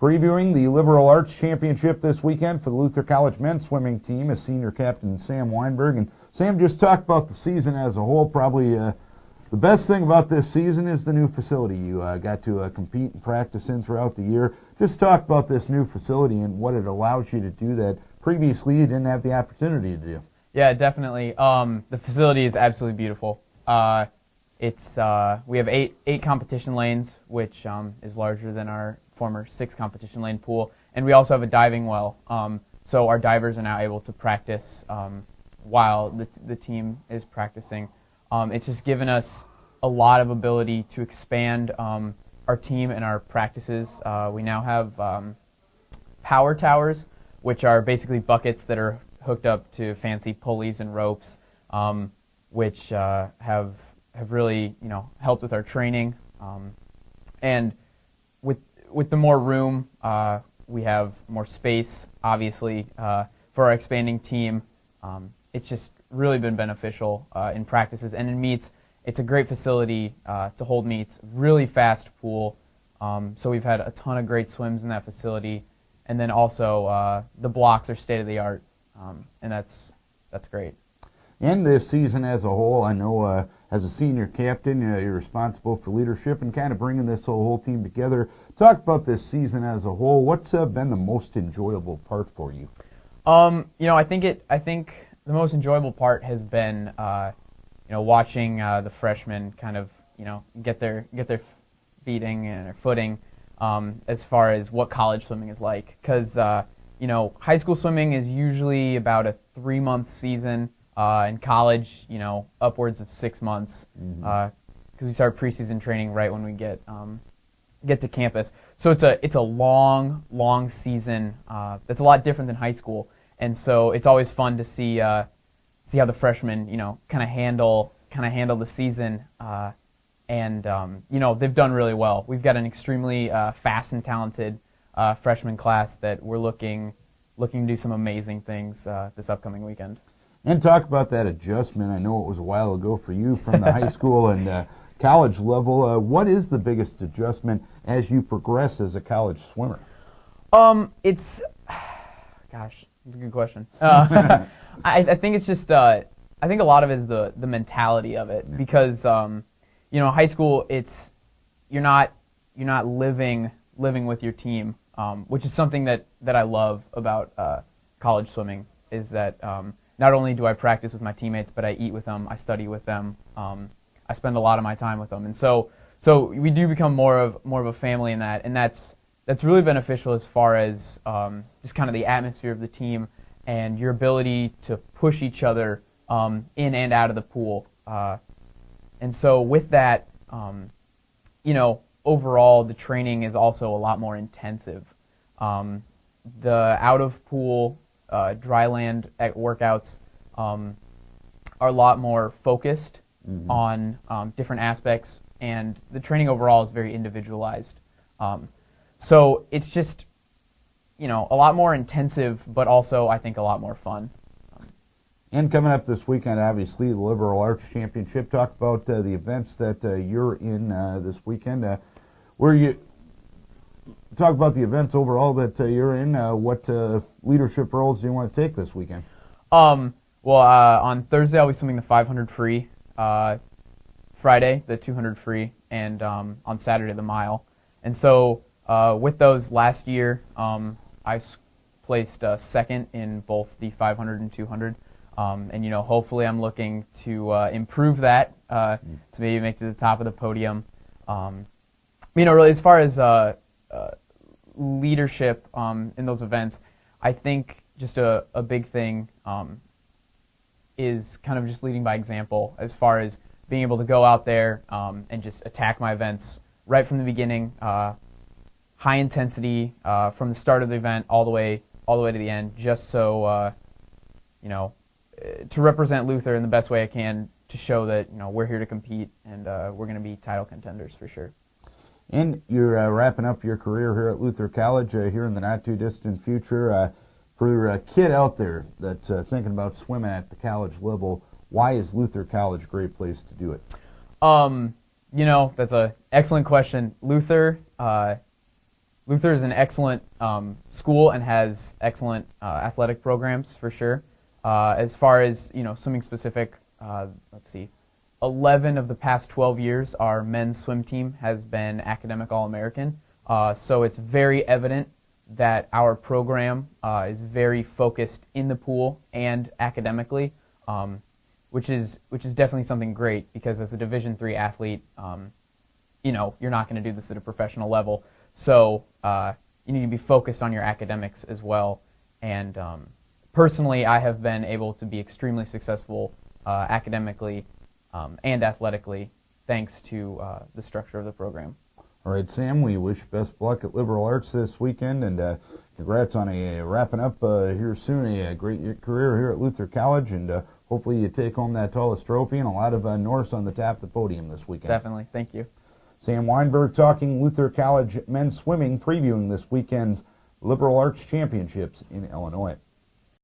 Previewing the Liberal Arts Championship this weekend for the Luther College men's swimming team is senior captain Sam Weinberg. And Sam, just talked about the season as a whole. Probably the best thing about this season is the new facility you got to compete and practice in throughout the year. Just talk about this new facility and what it allows you to do that previously you didn't have the opportunity to do. Yeah, definitely. The facility is absolutely beautiful. We have eight competition lanes, which is larger than our former 6 competition lane pool, and we also have a diving well. So our divers are now able to practice while the team is practicing. It's just given us a lot of ability to expand our team and our practices. We now have power towers, which are basically buckets that are hooked up to fancy pulleys and ropes, which have really helped with our training. And with the more room, we have more space, obviously, for our expanding team. It's just really been beneficial in practices and in meets. It's a great facility to hold meets, really fast pool. So we've had a ton of great swims in that facility. And then also the blocks are state-of-the-art, and that's great. And this season as a whole, I know as a senior captain, you're responsible for leadership and kind of bringing this whole team together. Talk about this season as a whole. What's been the most enjoyable part for you? I think the most enjoyable part has been watching the freshmen kind of get their feeding and their footing as far as what college swimming is like, because high school swimming is usually about a 3-month season. In college, upwards of 6 months, because we start preseason training right when we get to campus. So it's a long season that's a lot different than high school, and so it's always fun to see how the freshmen kind of handle the season, and they've done really well. We've got an extremely fast and talented freshman class that we're looking to do some amazing things this upcoming weekend. And talk about that adjustment. I know it was a while ago for you from the high school and college level. What is the biggest adjustment as you progress as a college swimmer? It's a good question. I think it's just I think a lot of it is the mentality of it, because high school, it's you're not living with your team, which is something that I love about college swimming, is that not only do I practice with my teammates, but I eat with them, I study with them, I spend a lot of my time with them, and so we do become more of a family in that, and that's really beneficial as far as just kind of the atmosphere of the team and your ability to push each other in and out of the pool, and so with that, overall the training is also a lot more intensive. The out of pool dry land workouts are a lot more focused on different aspects, and the training overall is very individualized. So it's just a lot more intensive, but also I think a lot more fun. And coming up this weekend, obviously, the Liberal Arts Championship. Talk about the events that you're in this weekend. Where you talk about the events overall that you're in. What leadership roles do you want to take this weekend? On Thursday I'll be swimming the 500 free, Friday the 200 free, and on Saturday the mile. And so with those last year, I placed second in both the 500 and 200. And hopefully I'm looking to improve that to maybe make it to the top of the podium. Really as far as leadership in those events, I think just a big thing is kind of just leading by example, as far as being able to go out there and just attack my events right from the beginning, high intensity from the start of the event all the way to the end, just so to represent Luther in the best way I can, to show that we're here to compete and we're going to be title contenders for sure. And you're wrapping up your career here at Luther College here in the not-too-distant future. For a kid out there that's thinking about swimming at the college level, why is Luther College a great place to do it? That's an excellent question. Luther Luther is an excellent school and has excellent athletic programs for sure. As far as swimming specific, let's see, 11 of the past 12 years, our men's swim team has been academic All-American. So it's very evident that our program is very focused in the pool and academically, which is definitely something great, because as a Division III athlete, you're not going to do this at a professional level. So you need to be focused on your academics as well. And personally, I have been able to be extremely successful academically and athletically thanks to the structure of the program. All right, Sam, we wish best of luck at Liberal Arts this weekend, and congrats on wrapping up here soon a great career here at Luther College, and hopefully you take home that tallest trophy and a lot of Norse on the top of the podium this weekend. Definitely. Thank you. Sam Weinberg talking Luther College men's swimming, previewing this weekend's Liberal Arts Championships in Illinois.